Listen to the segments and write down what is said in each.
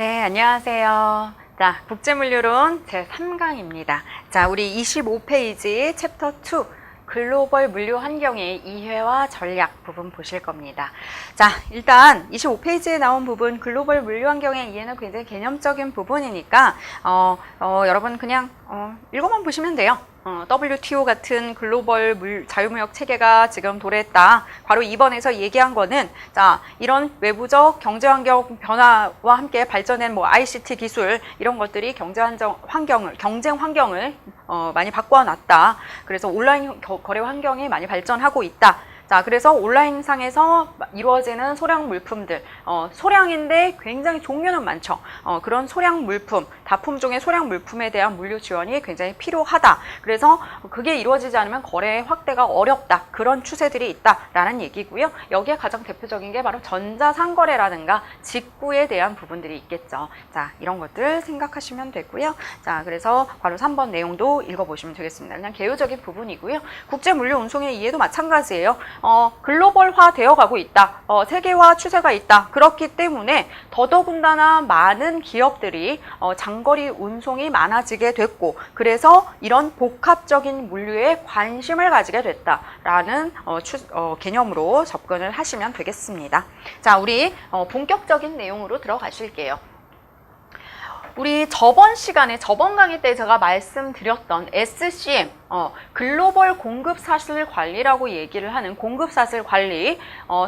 네, 안녕하세요. 자, 국제물류론 제3강입니다. 자, 우리 25페이지 챕터 2 글로벌 물류 환경의 이해와 전략 부분 보실 겁니다. 자, 일단 25페이지에 나온 부분 글로벌 물류 환경의 이해는 굉장히 개념적인 부분이니까 여러분 그냥 읽어만 보시면 돼요. WTO 같은 글로벌 자유무역 체계가 지금 도래했다. 바로 2번에서 얘기한 거는 자, 이런 외부적 경제환경 변화와 함께 발전한 ICT 기술 이런 것들이 경쟁 환경을 많이 바꿔놨다. 그래서 온라인 거래 환경이 많이 발전하고 있다. 자, 그래서 온라인상에서 이루어지는 소량 물품들, 소량인데 굉장히 종류는 많죠. 그런 소량 물품, 다품종의 소량 물품에 대한 물류 지원이 굉장히 필요하다. 그래서 그게 이루어지지 않으면 거래 확대가 어렵다. 그런 추세들이 있다라는 얘기고요. 여기에 가장 대표적인 게 바로 전자상거래라든가 직구에 대한 부분들이 있겠죠. 자, 이런 것들 생각하시면 되고요. 자, 그래서 바로 3번 내용도 읽어보시면 되겠습니다. 그냥 개요적인 부분이고요. 국제물류 운송의 이해도 마찬가지예요. 글로벌화 되어 가고 있다. 세계화 추세가 있다. 그렇기 때문에 더더군다나 많은 기업들이 장거리 운송이 많아지게 됐고 그래서 이런 복합적인 물류에 관심을 가지게 됐다라는 개념으로 접근을 하시면 되겠습니다. 자, 우리 본격적인 내용으로 들어가실게요. 우리 저번 강의 때 제가 말씀드렸던 SCM, 글로벌 공급사슬 관리라고 얘기를 하는 공급사슬 관리,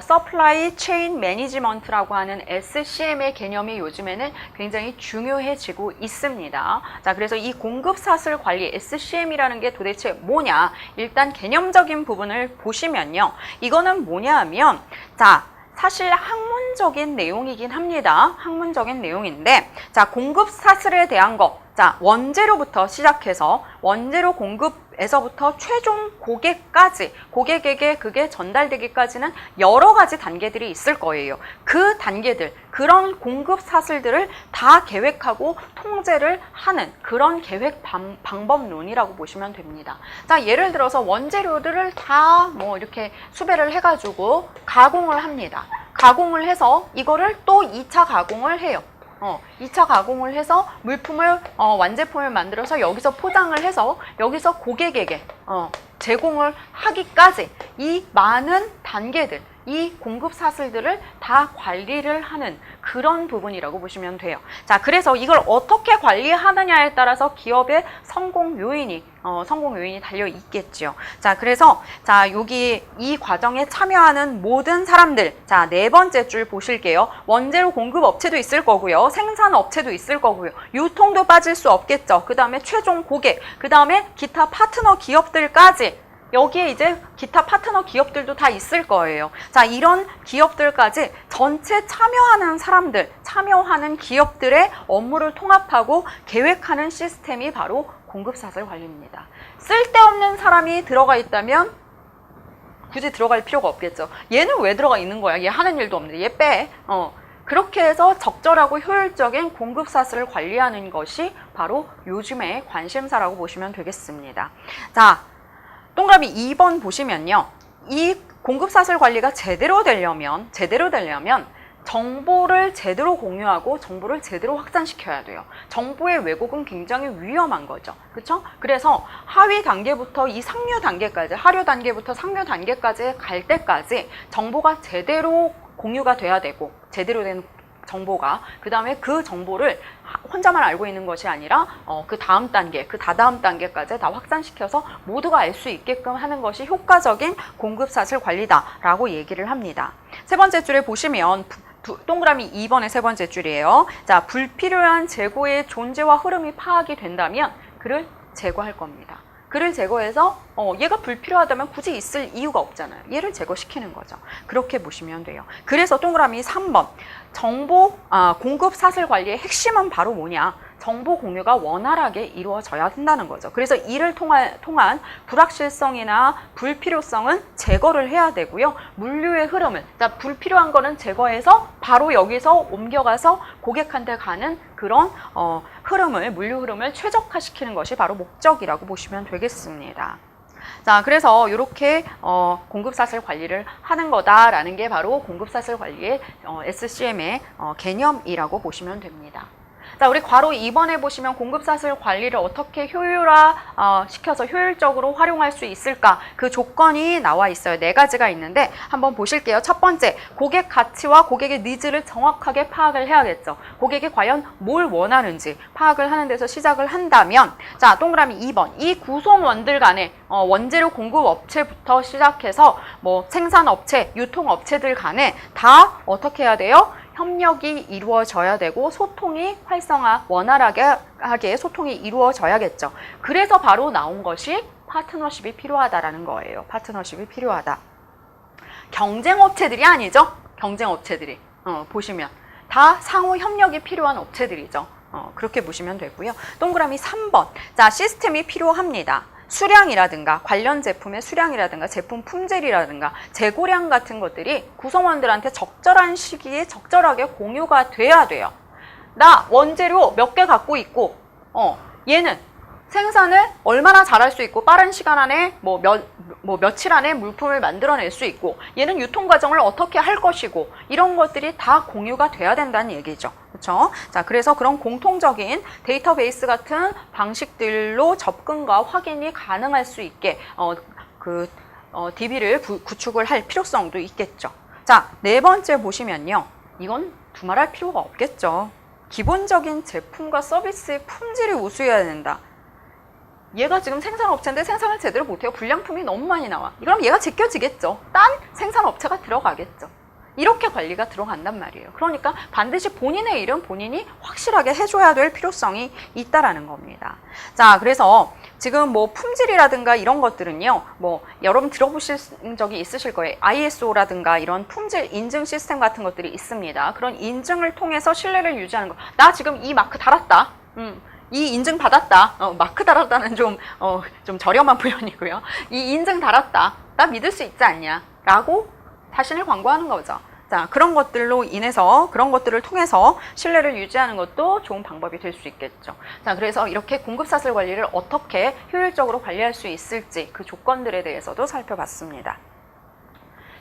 Supply Chain Management라고 하는 SCM의 개념이 요즘에는 굉장히 중요해지고 있습니다. 자, 그래서 이 공급사슬 관리, SCM이라는 게 도대체 뭐냐? 일단 개념적인 부분을 보시면요. 이거는 뭐냐 하면, 자, 사실 학문적인 내용이긴 합니다. 학문적인 내용인데, 자, 공급 사슬에 대한 거, 자, 원재료부터 시작해서 원재료 공급에서부터 최종 고객까지, 고객에게 그게 전달되기까지는 여러 가지 단계들이 있을 거예요. 그 단계들, 그런 공급 사슬들을 다 계획하고 통제를 하는 그런 계획 방법론이라고 보시면 됩니다. 자, 예를 들어서 원재료들을 다 이렇게 수배를 해가지고 가공을 합니다. 가공을 해서 이거를 또 2차 가공을 해요. 2차 가공을 해서 물품을 완제품을 만들어서 여기서 포장을 해서 여기서 고객에게 제공을 하기까지 이 많은 단계들, 이 공급 사슬들을 다 관리를 하는 그런 부분이라고 보시면 돼요. 자, 그래서 이걸 어떻게 관리하느냐에 따라서 기업의 성공 요인이 달려 있겠죠. 자, 그래서 자, 여기 이 과정에 참여하는 모든 사람들, 자, 네 번째 줄 보실게요. 원재료 공급 업체도 있을 거고요. 생산 업체도 있을 거고요. 유통도 빠질 수 없겠죠. 그 다음에 최종 고객, 그 다음에 기타 파트너 기업들까지 여기에 이제 기타 파트너 기업들도 다 있을 거예요. 자, 이런 기업들까지 전체 참여하는 사람들, 참여하는 기업들의 업무를 통합하고 계획하는 시스템이 바로 공급사슬 관리입니다. 쓸데없는 사람이 들어가 있다면 굳이 들어갈 필요가 없겠죠. 얘는 왜 들어가 있는 거야? 얘 하는 일도 없는데 얘 빼. 그렇게 해서 적절하고 효율적인 공급사슬을 관리하는 것이 바로 요즘의 관심사라고 보시면 되겠습니다. 자, 동그라미 2번 보시면요. 이 공급사슬 관리가 제대로 되려면 정보를 제대로 공유하고 정보를 제대로 확산시켜야 돼요. 정보의 왜곡은 굉장히 위험한 거죠. 그렇죠? 그래서 하위 단계부터 이 상류 단계까지, 하류 단계부터 상류 단계까지 갈 때까지 정보가 제대로 공유가 돼야 되고 제대로 된 정보가 그 다음에 그 정보를 혼자만 알고 있는 것이 아니라 그 다음 단계, 그 다다음 단계까지 다 확산시켜서 모두가 알 수 있게끔 하는 것이 효과적인 공급사슬 관리다라고 얘기를 합니다. 세 번째 줄에 보시면 동그라미 2번의 세 번째 줄이에요. 자, 불필요한 재고의 존재와 흐름이 파악이 된다면 그를 제거할 겁니다. 그를 제거해서 얘가 불필요하다면 굳이 있을 이유가 없잖아요. 얘를 제거시키는 거죠. 그렇게 보시면 돼요. 그래서 동그라미 3번 공급 사슬 관리의 핵심은 바로 뭐냐? 정보 공유가 원활하게 이루어져야 된다는 거죠. 그래서 이를 통한 불확실성이나 불필요성은 제거를 해야 되고요. 물류의 흐름을, 자, 불필요한 거는 제거해서 바로 여기서 옮겨가서 고객한테 가는 그런 물류 흐름을 최적화시키는 것이 바로 목적이라고 보시면 되겠습니다. 자, 그래서 이렇게 공급사슬 관리를 하는 거다라는 게 바로 공급사슬 관리의 SCM의 개념이라고 보시면 됩니다. 자, 우리 괄호 2번에 보시면 공급사슬 관리를 어떻게 효율화 시켜서 효율적으로 활용할 수 있을까? 그 조건이 나와 있어요. 4가지가 있는데 한번 보실게요. 첫 번째, 고객 가치와 고객의 니즈를 정확하게 파악을 해야겠죠. 고객이 과연 뭘 원하는지 파악을 하는 데서 시작을 한다면, 자, 동그라미 2번. 이 구성원들 간에 원재료 공급 업체부터 시작해서 뭐 생산업체, 유통업체들 간에 다 어떻게 해야 돼요? 협력이 이루어져야 되고 소통이 원활하게 소통이 이루어져야겠죠. 그래서 바로 나온 것이 파트너십이 필요하다라는 거예요. 파트너십이 필요하다. 경쟁업체들이 아니죠. 경쟁업체들이 보시면 다 상호 협력이 필요한 업체들이죠. 그렇게 보시면 되고요. 동그라미 3번. 자, 시스템이 필요합니다. 수량이라든가 관련 제품의 수량이라든가 제품 품질이라든가 재고량 같은 것들이 구성원들한테 적절한 시기에 적절하게 공유가 돼야 돼요. 나 원재료 몇 개 갖고 있고 얘는 생산을 얼마나 잘할 수 있고 빠른 시간 안에 며칠 안에 물품을 만들어낼 수 있고 얘는 유통 과정을 어떻게 할 것이고 이런 것들이 다 공유가 돼야 된다는 얘기죠. 그렇죠? 자, 그래서 그런 공통적인 데이터베이스 같은 방식들로 접근과 확인이 가능할 수 있게 DB를 구축을 할 필요성도 있겠죠. 자, 4번째 보시면요. 이건 두말할 필요가 없겠죠. 기본적인 제품과 서비스의 품질이 우수해야 된다. 얘가 지금 생산업체인데 생산을 제대로 못해요. 불량품이 너무 많이 나와. 그럼 얘가 제껴지겠죠. 딴 생산업체가 들어가겠죠. 이렇게 관리가 들어간단 말이에요. 그러니까 반드시 본인의 일은 본인이 확실하게 해줘야 될 필요성이 있다라는 겁니다. 자, 그래서 지금 뭐 품질이라든가 이런 것들은요, 뭐 여러분 들어보신 적이 있으실 거예요. ISO라든가 이런 품질 인증 시스템 같은 것들이 있습니다. 그런 인증을 통해서 신뢰를 유지하는 거. 나 지금 이 마크 달았다. 이 인증 받았다. 마크 달았다는 좀 저렴한 표현이고요. 이 인증 달았다. 나 믿을 수 있지 않냐? 라고 자신을 광고하는 거죠. 자, 그런 것들로 인해서 그런 것들을 통해서 신뢰를 유지하는 것도 좋은 방법이 될 수 있겠죠. 자, 그래서 이렇게 공급사슬 관리를 어떻게 효율적으로 관리할 수 있을지 그 조건들에 대해서도 살펴봤습니다.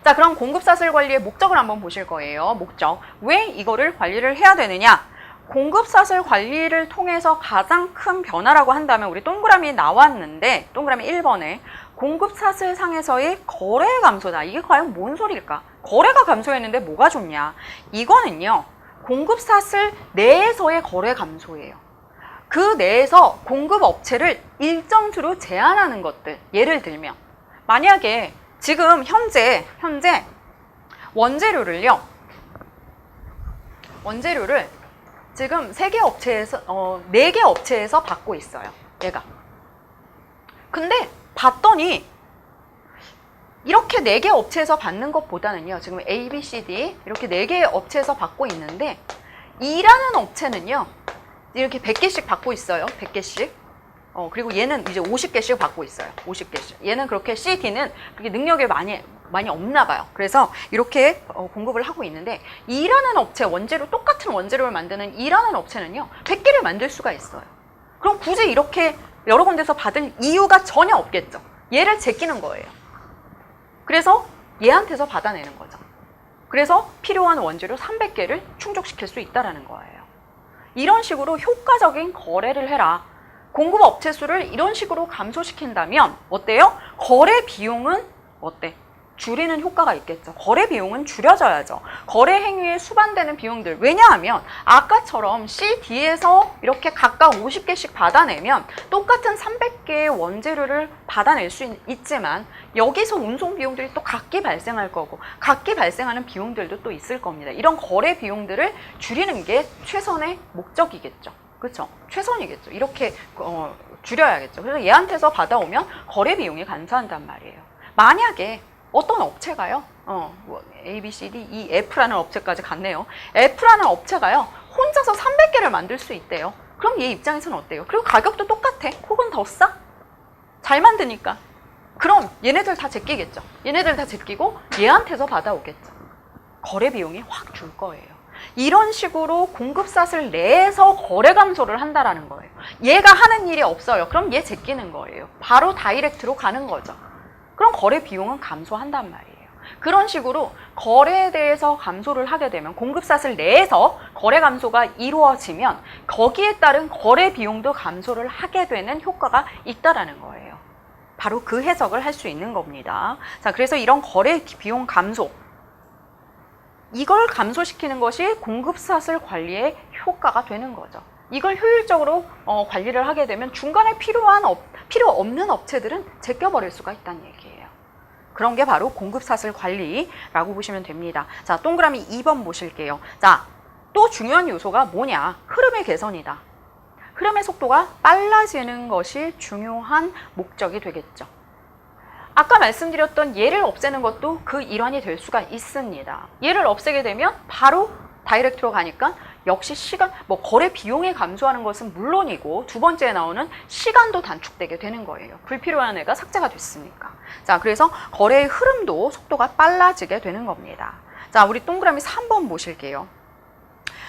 자, 그럼 공급사슬 관리의 목적을 한번 보실 거예요. 목적. 왜 이거를 관리를 해야 되느냐? 공급사슬 관리를 통해서 가장 큰 변화라고 한다면 우리 동그라미 나왔는데 동그라미 1번에 공급사슬 상에서의 거래 감소다. 이게 과연 뭔 소리일까? 거래가 감소했는데 뭐가 좋냐? 이거는요. 공급사슬 내에서의 거래 감소예요. 그 내에서 공급업체를 일정 수로 제한하는 것들. 예를 들면 만약에 지금 현재 원재료를 지금 3개 업체에서 4개 업체에서 받고 있어요. 얘가. 근데 봤더니 이렇게 4개 업체에서 받는 것보다는요. 지금 A, B, C, D 이렇게 4개 업체에서 받고 있는데 E라는 업체는요. 이렇게 100개씩 받고 있어요. 100개씩. 그리고 얘는 이제 50개씩 받고 있어요. 50개씩. 얘는 그렇게 C, D는 그렇게 능력이 많이 없나 봐요. 그래서 이렇게 공급을 하고 있는데 E라는 업체, 똑같은 원재료를 만드는 E라는 업체는요. 100개를 만들 수가 있어요. 그럼 굳이 이렇게 여러 군데서 받을 이유가 전혀 없겠죠. 얘를 제끼는 거예요. 그래서 얘한테서 받아내는 거죠. 그래서 필요한 원재료 300개를 충족시킬 수 있다는 거예요. 이런 식으로 효과적인 거래를 해라. 공급 업체 수를 이런 식으로 감소시킨다면 어때요? 거래 비용은 어때? 줄이는 효과가 있겠죠. 거래 비용은 줄여져야죠. 거래 행위에 수반되는 비용들. 왜냐하면 아까처럼 C, D에서 이렇게 각각 50개씩 받아내면 똑같은 300개의 원재료를 받아낼 수 있지만 여기서 운송 비용들이 또 각기 발생할 거고 각기 발생하는 비용들도 또 있을 겁니다. 이런 거래 비용들을 줄이는 게 최선의 목적이겠죠. 그렇죠? 최선이겠죠. 이렇게 줄여야겠죠. 그래서 얘한테서 받아오면 거래 비용이 감소한단 말이에요. 만약에 어떤 업체가요? A, B, C, D, E, F라는 업체까지 갔네요. F라는 업체가요. 혼자서 300개를 만들 수 있대요. 그럼 얘 입장에서는 어때요? 그리고 가격도 똑같아. 혹은 더 싸? 잘 만드니까. 그럼 얘네들 다 제끼겠죠. 얘네들 다 제끼고 얘한테서 받아오겠죠. 거래 비용이 확 줄 거예요. 이런 식으로 공급사슬 내에서 거래 감소를 한다라는 거예요. 얘가 하는 일이 없어요. 그럼 얘 제끼는 거예요. 바로 다이렉트로 가는 거죠. 그럼 거래 비용은 감소한단 말이에요. 그런 식으로 거래에 대해서 감소를 하게 되면 공급사슬 내에서 거래 감소가 이루어지면 거기에 따른 거래 비용도 감소를 하게 되는 효과가 있다라는 거예요. 바로 그 해석을 할 수 있는 겁니다. 자, 그래서 이런 거래 비용 감소, 이걸 감소시키는 것이 공급사슬 관리의 효과가 되는 거죠. 이걸 효율적으로 관리를 하게 되면 중간에 필요 없는 업체들은 제껴버릴 수가 있다는 얘기예요. 그런 게 바로 공급사슬 관리라고 보시면 됩니다. 자, 동그라미 2번 보실게요. 자, 또 중요한 요소가 뭐냐? 흐름의 개선이다. 흐름의 속도가 빨라지는 것이 중요한 목적이 되겠죠. 아까 말씀드렸던 얘를 없애는 것도 그 일환이 될 수가 있습니다. 얘를 없애게 되면 바로 다이렉트로 가니까 역시 시간, 거래 비용이 감소하는 것은 물론이고 두 번째에 나오는 시간도 단축되게 되는 거예요. 불필요한 애가 삭제가 됐으니까. 자, 그래서 거래의 흐름도 속도가 빨라지게 되는 겁니다. 자, 우리 동그라미 3번 보실게요.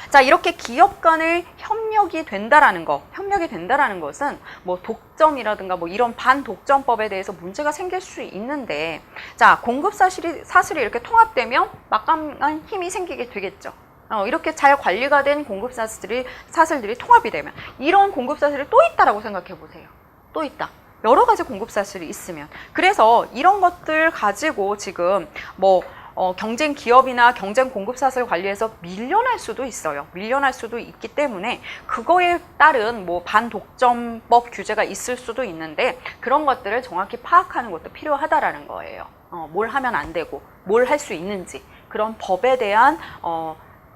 자, 이렇게 기업 간의 협력이 된다라는 것은 독점이라든가 이런 반독점법에 대해서 문제가 생길 수 있는데, 자, 공급사슬이 이렇게 통합되면 막강한 힘이 생기게 되겠죠. 이렇게 잘 관리가 된 공급사슬들이 통합이 되면 이런 공급사슬이 또 있다라고 생각해 보세요. 또 있다. 여러 가지 공급사슬이 있으면. 그래서 이런 것들 가지고 지금 경쟁 기업이나 경쟁 공급사슬 관리에서 밀려날 수도 있어요. 밀려날 수도 있기 때문에 그거에 따른 반독점법 규제가 있을 수도 있는데 그런 것들을 정확히 파악하는 것도 필요하다라는 거예요. 뭘 하면 안 되고 뭘 할 수 있는지 그런 법에 대한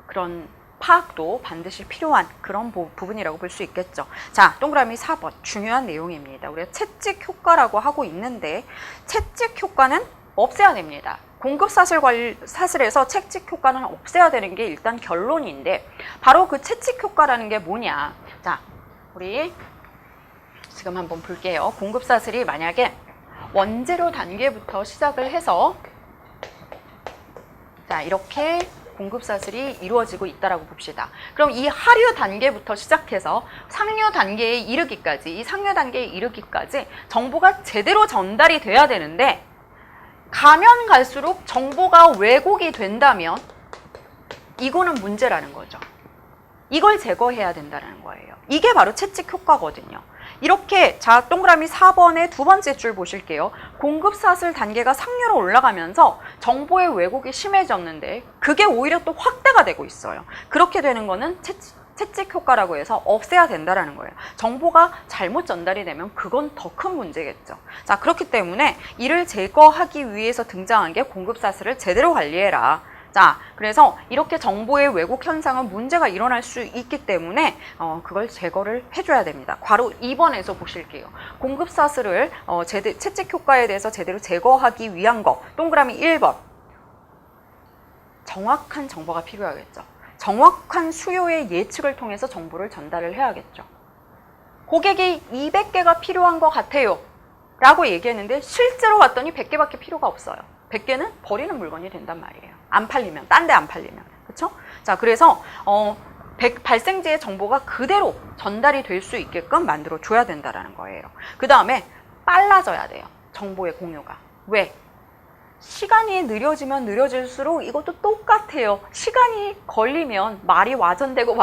그런 파악도 반드시 필요한 그런 부분이라고 볼 수 있겠죠. 자, 동그라미 4번 중요한 내용입니다. 우리가 채찍 효과라고 하고 있는데 채찍 효과는 없애야 됩니다. 공급사슬에서 채찍 효과는 없애야 되는 게 일단 결론인데 바로 그 채찍 효과라는 게 뭐냐. 자, 우리 지금 한번 볼게요. 공급사슬이 만약에 원재료 단계부터 시작을 해서 자, 이렇게 공급사슬이 이루어지고 있다라고 봅시다. 그럼 이 하류 단계부터 시작해서 상류 단계에 이르기까지, 이 상류 단계에 이르기까지 정보가 제대로 전달이 돼야 되는데 가면 갈수록 정보가 왜곡이 된다면 이거는 문제라는 거죠. 이걸 제거해야 된다는 거예요. 이게 바로 채찍 효과거든요. 이렇게 자, 동그라미 4번의 두 번째 줄 보실게요. 공급사슬 단계가 상류로 올라가면서 정보의 왜곡이 심해졌는데 그게 오히려 또 확대가 되고 있어요. 그렇게 되는 거는 채찍 효과라고 해서 없애야 된다라는 거예요. 정보가 잘못 전달이 되면 그건 더 큰 문제겠죠. 자, 그렇기 때문에 이를 제거하기 위해서 등장한 게 공급사슬을 제대로 관리해라. 자, 그래서 이렇게 정보의 왜곡 현상은 문제가 일어날 수 있기 때문에 그걸 제거를 해줘야 됩니다. 괄호 2번에서 보실게요. 공급사슬을 채찍 효과에 대해서 제대로 제거하기 위한 것. 동그라미 1번. 정확한 정보가 필요하겠죠. 정확한 수요의 예측을 통해서 정보를 전달을 해야겠죠. 고객이 200개가 필요한 것 같아요 라고 얘기했는데 실제로 봤더니 100개밖에 필요가 없어요. 100개는 버리는 물건이 된단 말이에요. 안 팔리면, 딴 데 안 팔리면. 그렇죠? 자, 그래서 발생지의 정보가 그대로 전달이 될 수 있게끔 만들어 줘야 된다는 거예요. 그 다음에 빨라져야 돼요. 정보의 공유가. 왜? 시간이 느려지면 느려질수록 이것도 똑같아요. 시간이 걸리면 말이 와전되고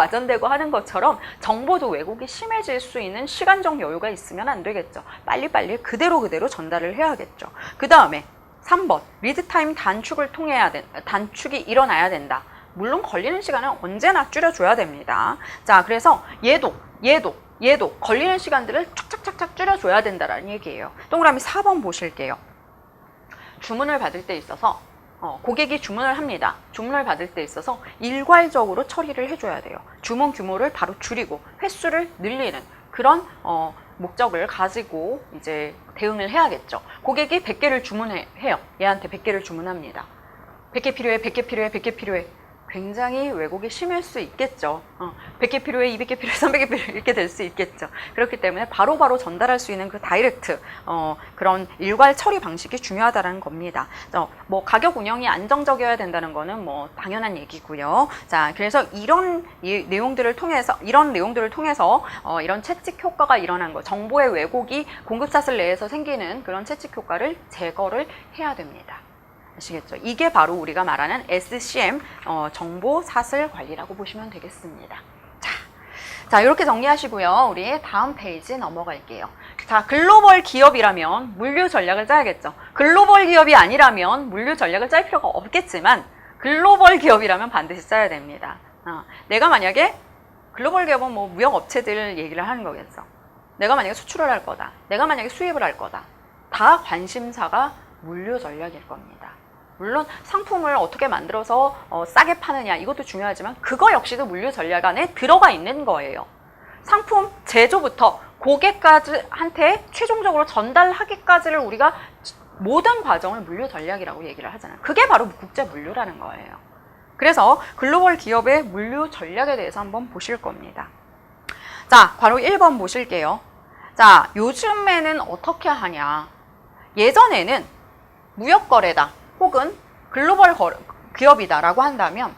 하는 것처럼 정보도 왜곡이 심해질 수 있는 시간적 여유가 있으면 안 되겠죠. 빨리빨리 그대로 전달을 해야겠죠. 그 다음에 3번 리드타임 단축이 일어나야 된다. 물론 걸리는 시간은 언제나 줄여줘야 됩니다. 자, 그래서 얘도 걸리는 시간들을 착착착착 줄여줘야 된다라는 얘기예요. 동그라미 4번 보실게요. 주문을 받을 때 있어서 고객이 주문을 합니다. 주문을 받을 때 있어서 일괄적으로 처리를 해줘야 돼요. 주문 규모를 바로 줄이고 횟수를 늘리는 그런 목적을 가지고 이제 대응을 해야겠죠. 고객이 100개를 주문해요. 얘한테 100개를 주문합니다. 100개 필요해. 굉장히 왜곡이 심할 수 있겠죠. 100개 필요해, 200개 필요해, 300개 필요해 이렇게 될 수 있겠죠. 그렇기 때문에 바로바로 전달할 수 있는 그 다이렉트 그런 일괄 처리 방식이 중요하다는 겁니다. 뭐 가격 운영이 안정적이어야 된다는 거는 뭐 당연한 얘기고요. 자, 그래서 이런 내용들을 통해서 이런 채찍 효과가 일어난 거, 정보의 왜곡이 공급사슬 내에서 생기는 그런 채찍 효과를 제거를 해야 됩니다. 아시겠죠? 이게 바로 우리가 말하는 SCM, 정보 사슬 관리라고 보시면 되겠습니다. 자, 이렇게 정리하시고요. 우리 다음 페이지 넘어갈게요. 자, 글로벌 기업이라면 물류 전략을 짜야겠죠. 글로벌 기업이 아니라면 물류 전략을 짤 필요가 없겠지만 글로벌 기업이라면 반드시 짜야 됩니다. 내가 만약에 글로벌 기업은 뭐 무역 업체들 얘기를 하는 거겠죠. 내가 만약에 수출을 할 거다. 내가 만약에 수입을 할 거다. 다 관심사가 물류 전략일 겁니다. 물론 상품을 어떻게 만들어서 싸게 파느냐 이것도 중요하지만 그거 역시도 물류 전략 안에 들어가 있는 거예요. 상품 제조부터 고객한테 최종적으로 전달하기까지를 우리가 모든 과정을 물류 전략이라고 얘기를 하잖아요. 그게 바로 국제 물류라는 거예요. 그래서 글로벌 기업의 물류 전략에 대해서 한번 보실 겁니다. 자, 바로 1번 보실게요. 자, 요즘에는 어떻게 하냐. 예전에는 무역거래다. 혹은 글로벌 기업이다라고 한다면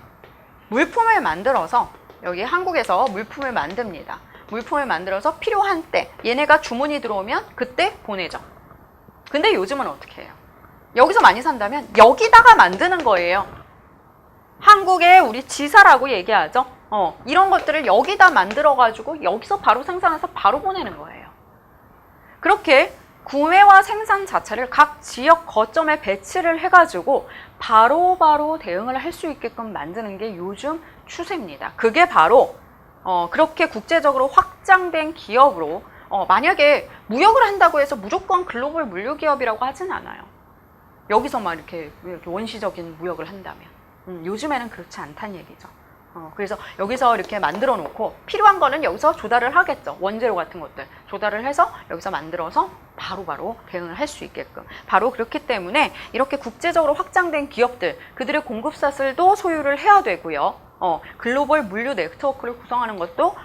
물품을 만들어서 여기 한국에서 물품을 만듭니다. 물품을 만들어서 필요한 때 얘네가 주문이 들어오면 그때 보내죠. 근데 요즘은 어떻게 해요? 여기서 많이 산다면 여기다가 만드는 거예요. 한국의 우리 지사라고 얘기하죠. 이런 것들을 여기다 만들어가지고 여기서 바로 생산해서 바로 보내는 거예요. 그렇게 구매와 생산 자체를 각 지역 거점에 배치를 해가지고 바로바로 대응을 할 수 있게끔 만드는 게 요즘 추세입니다. 그게 바로 그렇게 국제적으로 확장된 기업으로 만약에 무역을 한다고 해서 무조건 글로벌 물류 기업이라고 하진 않아요. 여기서 막 이렇게 원시적인 무역을 한다면 요즘에는 그렇지 않다는 얘기죠. 그래서 여기서 이렇게 만들어 놓고 필요한 거는 여기서 조달을 하겠죠. 원재료 같은 것들 조달을 해서 여기서 만들어서 바로바로 대응을 할 수 있게끔. 바로 그렇기 때문에 이렇게 국제적으로 확장된 기업들, 그들의 공급사슬도 소유를 해야 되고요. 글로벌 물류 네트워크를 구성하는 것도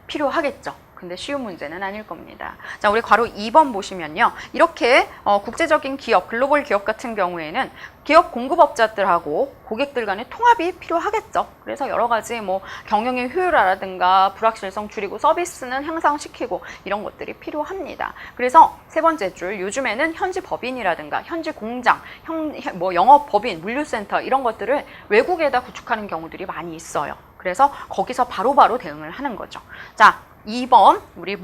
필요하겠죠. 근데 쉬운 문제는 아닐 겁니다. 자, 우리 괄호 2번 보시면요. 이렇게 국제적인 기업, 글로벌 기업 같은 경우에는 기업 공급업자들하고 고객들 간의 통합이 필요하겠죠. 그래서 여러 가지 뭐 경영의 효율화라든가 불확실성 줄이고 서비스는 향상시키고 이런 것들이 필요합니다. 그래서 세 번째 줄, 요즘에는 현지 법인이라든가 현지 공장, 뭐 영업법인, 물류센터 이런 것들을 외국에다 구축하는 경우들이 많이 있어요. 그래서 거기서 바로바로 대응을 하는 거죠. 자, 2번 우리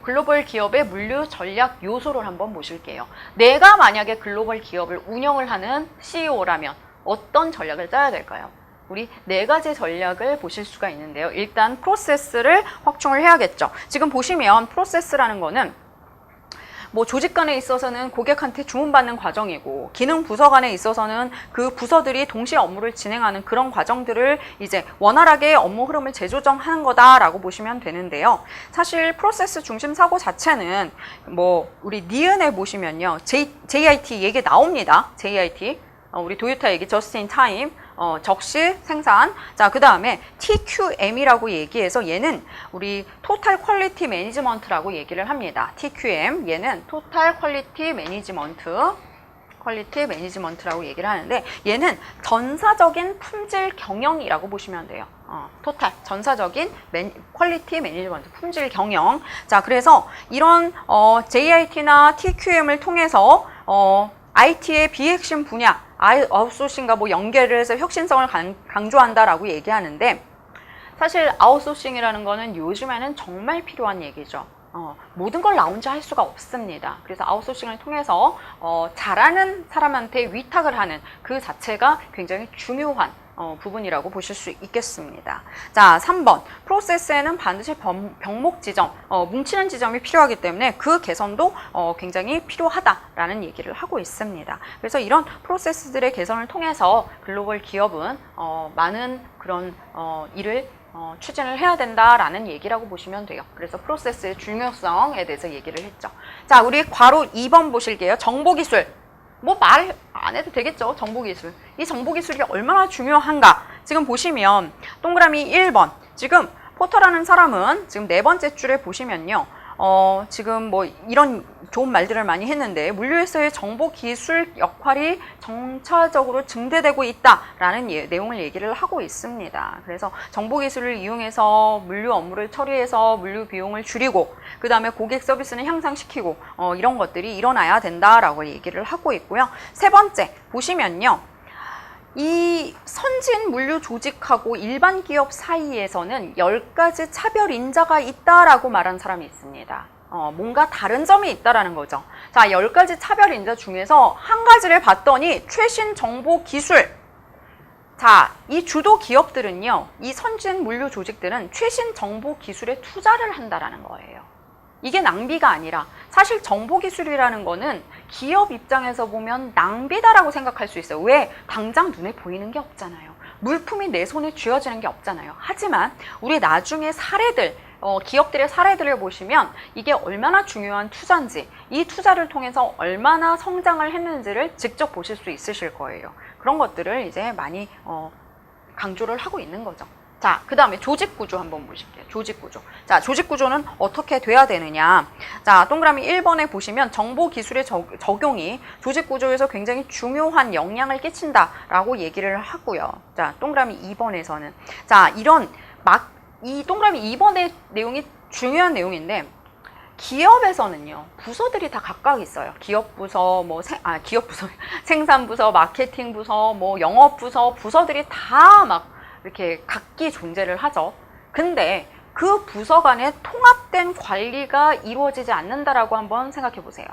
글로벌 기업의 물류 전략 요소를 한번 보실게요. 내가 만약에 글로벌 기업을 운영을 하는 CEO라면 어떤 전략을 짜야 될까요? 우리 네 가지 전략을 보실 수가 있는데요. 일단 프로세스를 확충을 해야겠죠. 지금 보시면 프로세스라는 거는 뭐 조직 간에 있어서는 고객한테 주문받는 과정이고 기능 부서 간에 있어서는 그 부서들이 동시에 업무를 진행하는 그런 과정들을 이제 원활하게 업무 흐름을 재조정하는 거다라고 보시면 되는데요. 사실 프로세스 중심 사고 자체는 뭐 우리 니은에 보시면요. JIT 얘기 나옵니다. JIT. 우리 도요타 얘기 just in time. 적시 생산. 자, 그 다음에 TQM이라고 얘기해서 얘는 우리 토탈 퀄리티 매니지먼트라고 얘기를 합니다. TQM 얘는 토탈 퀄리티 매니지먼트라고 얘기를 하는데 얘는 전사적인 품질 경영이라고 보시면 돼요. 토탈 전사적인 퀄리티 매니지먼트 품질 경영. 자, 그래서 이런 JIT나 TQM을 통해서 IT의 비핵심 분야 아웃소싱과 뭐 연계를 해서 혁신성을 강조한다라고 얘기하는데 사실 아웃소싱이라는 거는 요즘에는 정말 필요한 얘기죠. 모든 걸 나 혼자 할 수가 없습니다. 그래서 아웃소싱을 통해서 잘하는 사람한테 위탁을 하는 그 자체가 굉장히 중요한 부분이라고 보실 수 있겠습니다. 자, 3번. 프로세스에는 반드시 병목 지점, 뭉치는 지점이 필요하기 때문에 그 개선도 굉장히 필요하다라는 얘기를 하고 있습니다. 그래서 이런 프로세스들의 개선을 통해서 글로벌 기업은 많은 그런 일을 추진을 해야 된다라는 얘기라고 보시면 돼요. 그래서 프로세스의 중요성에 대해서 얘기를 했죠. 자, 우리 괄호 2번 보실게요. 정보기술. 뭐 말 안 해도 되겠죠. 정보기술. 이 정보기술이 얼마나 중요한가. 지금 보시면 동그라미 1번. 지금 포터라는 사람은 지금 네 번째 줄에 보시면요. 지금 뭐 이런 좋은 말들을 많이 했는데 물류에서의 정보 기술 역할이 점차적으로 증대되고 있다라는 내용을 얘기를 하고 있습니다. 그래서 정보 기술을 이용해서 물류 업무를 처리해서 물류 비용을 줄이고 그 다음에 고객 서비스는 향상시키고 이런 것들이 일어나야 된다라고 얘기를 하고 있고요. 세 번째 보시면요. 이 선진 물류 조직하고 일반 기업 사이에서는 10가지 차별 인자가 있다라고 말한 사람이 있습니다. 뭔가 다른 점이 있다라는 거죠. 자, 10가지 차별 인자 중에서 한 가지를 봤더니 최신 정보 기술. 자, 이 주도 기업들은요, 이 선진 물류 조직들은 최신 정보 기술에 투자를 한다라는 거예요. 이게 낭비가 아니라 사실 정보기술이라는 거는 기업 입장에서 보면 낭비다라고 생각할 수 있어요. 왜? 당장 눈에 보이는 게 없잖아요. 물품이 내 손에 쥐어지는 게 없잖아요. 하지만 우리 나중에 사례들, 기업들의 사례들을 보시면 이게 얼마나 중요한 투자인지, 이 투자를 통해서 얼마나 성장을 했는지를 직접 보실 수 있으실 거예요. 그런 것들을 이제 많이 강조를 하고 있는 거죠. 자, 그 다음에 조직구조 한번 보실게요. 조직구조. 자, 조직구조는 어떻게 돼야 되느냐. 자, 동그라미 1번에 보시면 정보기술의 적용이 조직구조에서 굉장히 중요한 영향을 끼친다라고 얘기를 하고요. 자, 동그라미 2번에서는. 자, 이 동그라미 2번의 내용이 중요한 내용인데, 기업에서는요, 부서들이 다 각각 있어요. 기업부서, 기업부서, 생산부서, 마케팅부서, 영업부서, 부서들이 다 막 이렇게 각기 존재를 하죠. 근데 그 부서 간의 통합된 관리가 이루어지지 않는다라고 한번 생각해 보세요.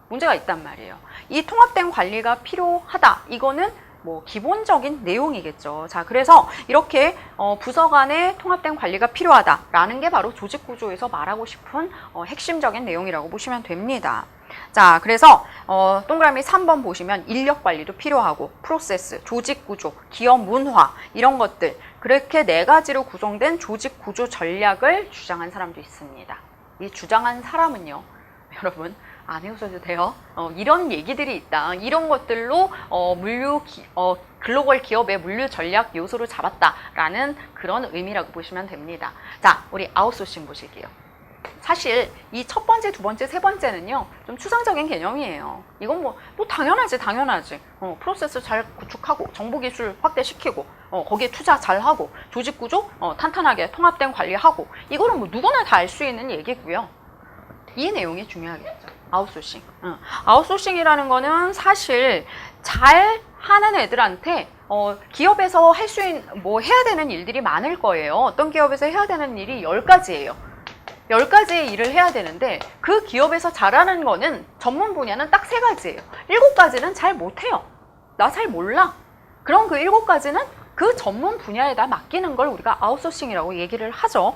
문제가 있단 말이에요. 이 통합된 관리가 필요하다. 이거는 뭐 기본적인 내용이겠죠. 자, 그래서 이렇게 부서 간의 통합된 관리가 필요하다라는 게 바로 조직구조에서 말하고 싶은 핵심적인 내용이라고 보시면 됩니다. 자, 그래서 동그라미 3번 보시면 인력 관리도 필요하고 프로세스, 조직 구조, 기업 문화 이런 것들, 그렇게 네 가지로 구성된 조직 구조 전략을 주장한 사람도 있습니다. 이 주장한 사람은요, 여러분 안 외우셔도 돼요. 이런 얘기들이 있다. 이런 것들로 글로벌 기업의 물류 전략 요소를 잡았다라는 그런 의미라고 보시면 됩니다. 자, 우리 아웃소싱 보실게요. 사실 이 첫 번째, 두 번째, 세 번째는요, 좀 추상적인 개념이에요. 이건 뭐 당연하지. 프로세스 잘 구축하고, 정보기술 확대시키고, 거기에 투자 잘하고, 조직구조 탄탄하게 통합된 관리하고, 이거는 뭐 누구나 다 알 수 있는 얘기고요. 이 내용이 중요하겠죠. 아웃소싱. 아웃소싱이라는 거는 사실 잘 하는 애들한테 기업에서 할 수 있는, 해야 되는 일들이 많을 거예요. 어떤 기업에서 해야 되는 일이 10가지예요. 10가지의 일을 해야 되는데 그 기업에서 잘하는 거는 전문 분야는 딱 3가지예요. 7가지는 잘 못해요. 나 잘 몰라. 그럼 그 7가지는 그 전문 분야에다 맡기는 걸 우리가 아웃소싱이라고 얘기를 하죠.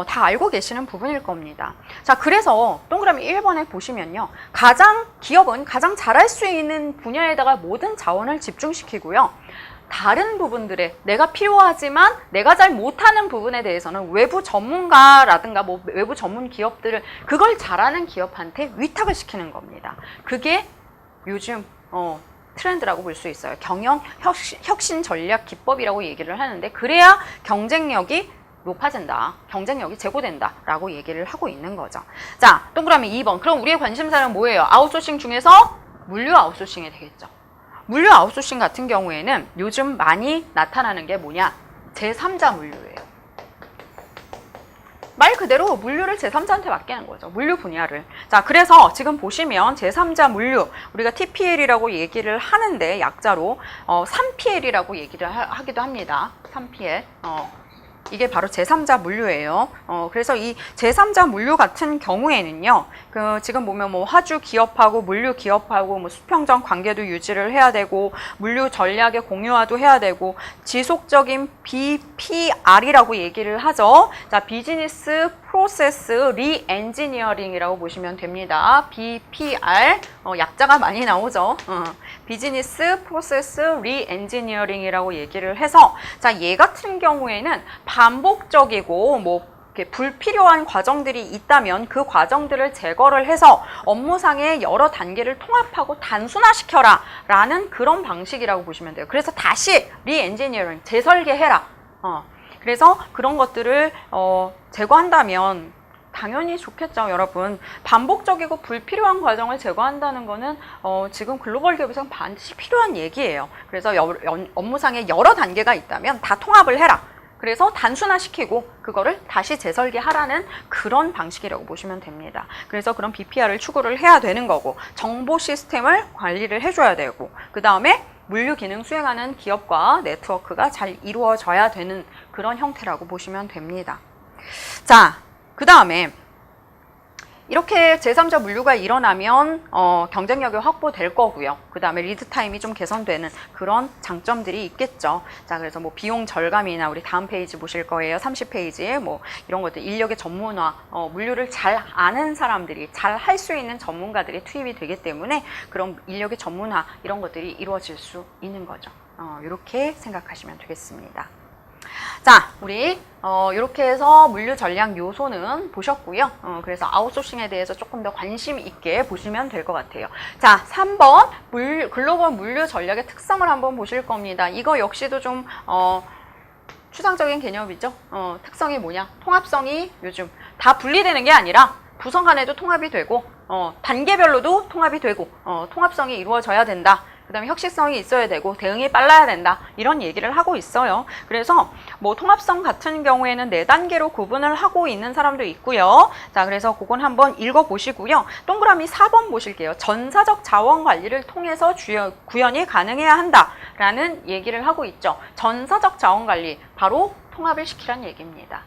다 알고 계시는 부분일 겁니다. 자, 그래서 동그라미 1번에 보시면요. 기업은 가장 잘할 수 있는 분야에다가 모든 자원을 집중시키고요. 다른 부분들에 내가 필요하지만 내가 잘 못하는 부분에 대해서는 외부 전문가라든가 외부 전문 기업들을 그걸 잘하는 기업한테 위탁을 시키는 겁니다. 그게 요즘 트렌드라고 볼 수 있어요. 경영 혁신 전략 기법이라고 얘기를 하는데, 그래야 경쟁력이 높아진다, 경쟁력이 제고된다 라고 얘기를 하고 있는 거죠. 자, 동그라미 2번. 그럼 우리의 관심사는 뭐예요? 아웃소싱 중에서 물류 아웃소싱이 되겠죠. 물류 아웃소싱 같은 경우에는 요즘 많이 나타나는 게 뭐냐? 제3자 물류예요. 말 그대로 물류를 제3자한테 맡기는 거죠. 물류 분야를. 자, 그래서 지금 보시면 제3자 물류, 우리가 TPL이라고 얘기를 하는데 약자로 3PL이라고 얘기를 하기도 합니다. 3PL. 이게 바로 제3자 물류예요. 그래서 이 제3자 물류 같은 경우에는요, 지금 보면 화주 기업하고 물류 기업하고 수평적 관계도 유지를 해야 되고, 물류 전략의 공유화도 해야 되고, 지속적인 BPR이라고 얘기를 하죠. 자, 비즈니스 프로세스 리엔지니어링이라고 보시면 됩니다. BPR, 약자가 많이 나오죠. 비즈니스 프로세스 리엔지니어링이라고 얘기를 해서, 자, 얘 같은 경우에는 반복적이고 이렇게 불필요한 과정들이 있다면 그 과정들을 제거를 해서 업무상의 여러 단계를 통합하고 단순화시켜라 라는 그런 방식이라고 보시면 돼요. 그래서 다시 리엔지니어링, 재설계해라. 그래서 그런 것들을 제거한다면 당연히 좋겠죠, 여러분. 반복적이고 불필요한 과정을 제거한다는 거는 지금 글로벌 기업에서는 반드시 필요한 얘기예요. 그래서 업무상의 여러 단계가 있다면 다 통합을 해라. 그래서 단순화시키고 그거를 다시 재설계하라는 그런 방식이라고 보시면 됩니다. 그래서 그런 BPR을 추구를 해야 되는 거고, 정보 시스템을 관리를 해줘야 되고, 그 다음에 물류 기능 수행하는 기업과 네트워크가 잘 이루어져야 되는 그런 형태라고 보시면 됩니다. 자, 그 다음에 이렇게 제3자 물류가 일어나면 경쟁력이 확보될 거고요. 그 다음에 리드 타임이 좀 개선되는 그런 장점들이 있겠죠. 자, 그래서 뭐 비용 절감이나 우리 다음 페이지 보실 거예요. 30페이지에 뭐 이런 것들, 인력의 전문화, 물류를 잘 아는 사람들이, 잘 할 수 있는 전문가들이 투입이 되기 때문에 그런 인력의 전문화 이런 것들이 이루어질 수 있는 거죠. 이렇게 생각하시면 되겠습니다. 자, 우리 이렇게 해서 물류 전략 요소는 보셨고요. 그래서 아웃소싱에 대해서 조금 더 관심 있게 보시면 될 것 같아요. 자, 3번 글로벌 물류 전략의 특성을 한번 보실 겁니다. 이거 역시도 좀 추상적인 개념이죠. 특성이 뭐냐? 통합성이 요즘 다 분리되는 게 아니라 부서 간에도 통합이 되고 단계별로도 통합이 되고 통합성이 이루어져야 된다. 그 다음에 혁신성이 있어야 되고 대응이 빨라야 된다. 이런 얘기를 하고 있어요. 그래서 뭐 통합성 같은 경우에는 4단계로 구분을 하고 있는 사람도 있고요. 자, 그래서 그건 한번 읽어보시고요. 동그라미 4번 보실게요. 전사적 자원 관리를 통해서 구현이 가능해야 한다라는 얘기를 하고 있죠. 전사적 자원 관리, 바로 통합을 시키란 얘기입니다.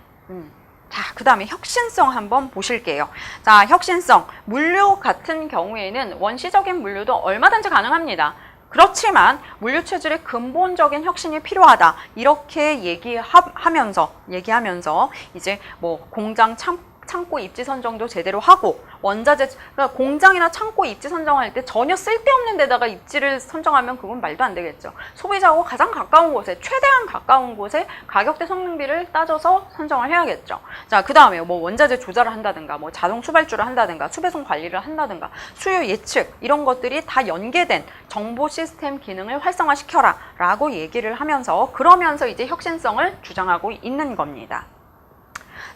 자, 그 다음에 혁신성 한번 보실게요. 자, 혁신성. 물류 같은 경우에는 원시적인 물류도 얼마든지 가능합니다. 그렇지만 물류 체질의 근본적인 혁신이 필요하다. 이렇게 얘기하면서 이제 뭐 공장 창고 입지 선정도 제대로 하고, 원자재, 그러니까 공장이나 창고 입지 선정할 때 전혀 쓸데없는 데다가 입지를 선정하면 그건 말도 안 되겠죠. 소비자하고 가장 가까운 곳에, 최대한 가까운 곳에 가격대 성능비를 따져서 선정을 해야겠죠. 자, 그 다음에 뭐 원자재 조절을 한다든가, 뭐 자동 수발주를 한다든가, 수배송 관리를 한다든가, 수요 예측, 이런 것들이 다 연계된 정보 시스템 기능을 활성화시켜라 라고 얘기를 하면서, 그러면서 이제 혁신성을 주장하고 있는 겁니다.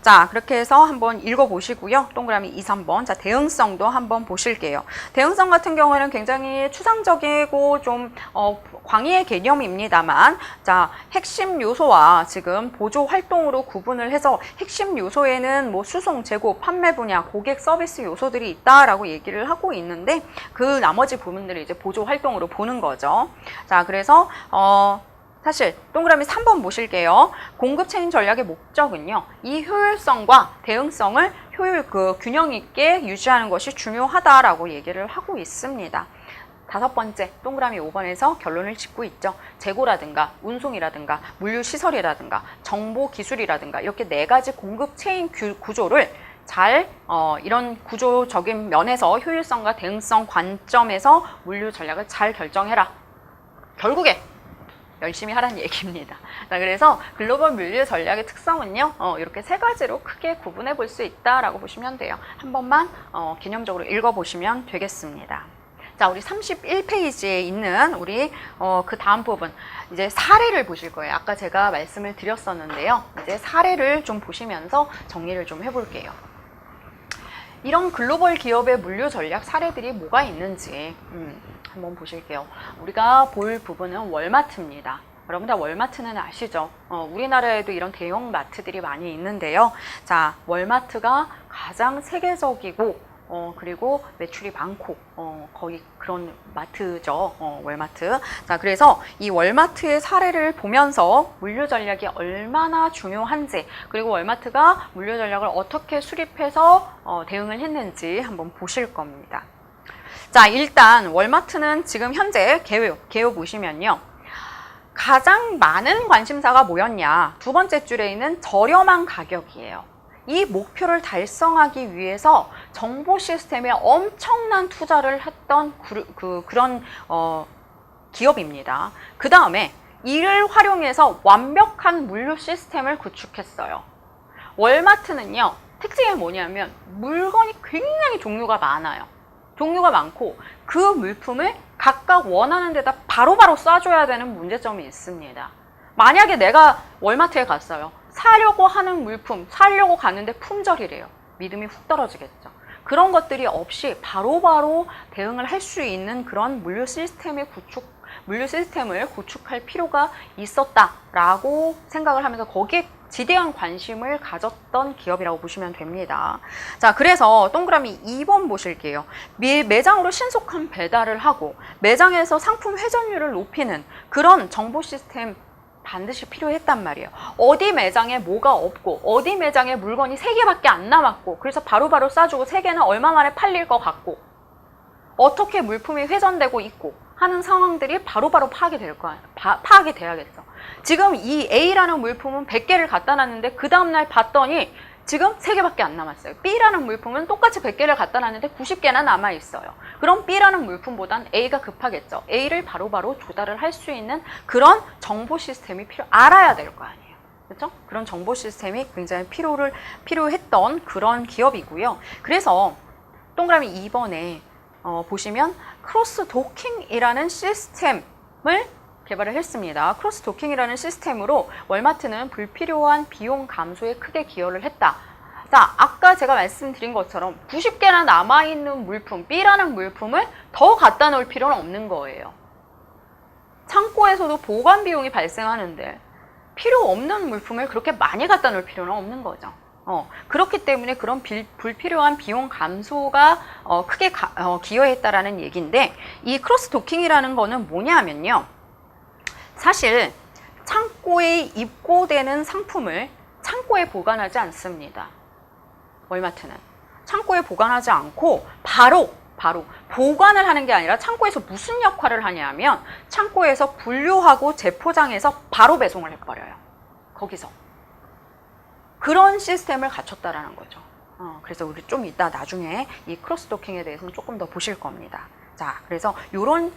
자, 그렇게 해서 한번 읽어보시고요. 동그라미 2, 3번. 자, 대응성도 한번 보실게요. 대응성 같은 경우에는 굉장히 추상적이고 좀 광의의 개념입니다만, 자, 핵심 요소와 지금 보조 활동으로 구분을 해서 핵심 요소에는 뭐 수송, 재고, 판매 분야, 고객 서비스 요소들이 있다라고 얘기를 하고 있는데, 그 나머지 부분들을 이제 보조 활동으로 보는 거죠. 자, 그래서 사실 동그라미 3번 보실게요. 공급 체인 전략의 목적은요, 이 효율성과 대응성을 균형 있게 유지하는 것이 중요하다라고 얘기를 하고 있습니다. 5번째 동그라미 5번에서 결론을 짓고 있죠. 재고라든가 운송이라든가 물류시설이라든가 정보기술이라든가 이렇게 4가지 공급 체인 구조를 잘 이런 구조적인 면에서 효율성과 대응성 관점에서 물류 전략을 잘 결정해라. 결국에 열심히 하라는 얘기입니다. 자, 그래서 글로벌 물류 전략의 특성은요, 이렇게 3가지로 크게 구분해 볼 수 있다라고 보시면 돼요. 한 번만 개념적으로 읽어보시면 되겠습니다. 자, 우리 31페이지에 있는 우리 그 다음 부분, 이제 사례를 보실 거예요. 아까 제가 말씀을 드렸었는데요. 이제 사례를 좀 보시면서 정리를 좀 해볼게요. 이런 글로벌 기업의 물류 전략 사례들이 뭐가 있는지 한번 보실게요. 우리가 볼 부분은 월마트입니다. 여러분 다 월마트는 아시죠? 우리나라에도 이런 대형 마트들이 많이 있는데요. 자, 월마트가 가장 세계적이고 그리고 매출이 많고 거의 그런 마트죠. 월마트. 자, 그래서 이 월마트의 사례를 보면서 물류 전략이 얼마나 중요한지, 그리고 월마트가 물류 전략을 어떻게 수립해서 대응을 했는지 한번 보실 겁니다. 자, 일단 월마트는 지금 현재 개요 보시면요, 가장 많은 관심사가 뭐였냐? 2번째 줄에 있는 저렴한 가격이에요. 이 목표를 달성하기 위해서 정보 시스템에 엄청난 투자를 했던 그런 기업입니다. 그 다음에 이를 활용해서 완벽한 물류 시스템을 구축했어요. 월마트는요, 특징이 뭐냐면 물건이 굉장히 종류가 많아요. 종류가 많고 그 물품을 각각 원하는 데다 바로바로 쏴줘야 되는 문제점이 있습니다. 만약에 내가 월마트에 갔어요. 사려고 하는 물품, 사려고 갔는데 품절이래요. 믿음이 훅 떨어지겠죠. 그런 것들이 없이 바로바로 대응을 할 수 있는 그런 물류 시스템을 구축할 필요가 있었다라고 생각을 하면서 거기에 지대한 관심을 가졌던 기업이라고 보시면 됩니다. 자, 그래서 동그라미 2번 보실게요. 매장으로 신속한 배달을 하고 매장에서 상품 회전율을 높이는 그런 정보 시스템 반드시 필요했단 말이에요. 어디 매장에 뭐가 없고 어디 매장에 물건이 3개밖에 안 남았고 그래서 바로바로 싸주고 3개는 얼마 만에 팔릴 것 같고 어떻게 물품이 회전되고 있고 하는 상황들이 바로바로 파악이 돼야겠죠. 지금 이 A라는 물품은 100개를 갖다 놨는데 그 다음날 봤더니 지금 3개밖에 안 남았어요. B라는 물품은 똑같이 100개를 갖다 놨는데 90개나 남아있어요. 그럼 B라는 물품보단 A가 급하겠죠. A를 바로바로 조달을 할 수 있는 그런 정보 시스템이 알아야 될 거 아니에요. 그렇죠? 그런 정보 시스템이 굉장히 필요했던 그런 기업이고요. 그래서 동그라미 2번에 보시면 크로스 도킹이라는 시스템을 개발을 했습니다. 크로스 도킹이라는 시스템으로 월마트는 불필요한 비용 감소에 크게 기여를 했다. 자, 아까 제가 말씀드린 것처럼 90개나 남아있는 물품, B라는 물품을 더 갖다 놓을 필요는 없는 거예요. 창고에서도 보관 비용이 발생하는데 필요 없는 물품을 그렇게 많이 갖다 놓을 필요는 없는 거죠. 그렇기 때문에 그런 불필요한 비용 감소가 크게 기여했다라는 얘기인데, 이 크로스 도킹이라는 거는 뭐냐면요. 사실 창고에 입고되는 상품을 창고에 보관하지 않습니다. 월마트는 창고에 보관하지 않고 바로 보관을 하는 게 아니라 창고에서 무슨 역할을 하냐면 창고에서 분류하고 재포장해서 바로 배송을 해버려요. 거기서. 그런 시스템을 갖췄다라는 거죠. 그래서 우리 좀 이따 나중에 이 크로스 도킹에 대해서는 조금 더 보실 겁니다. 자, 그래서 이런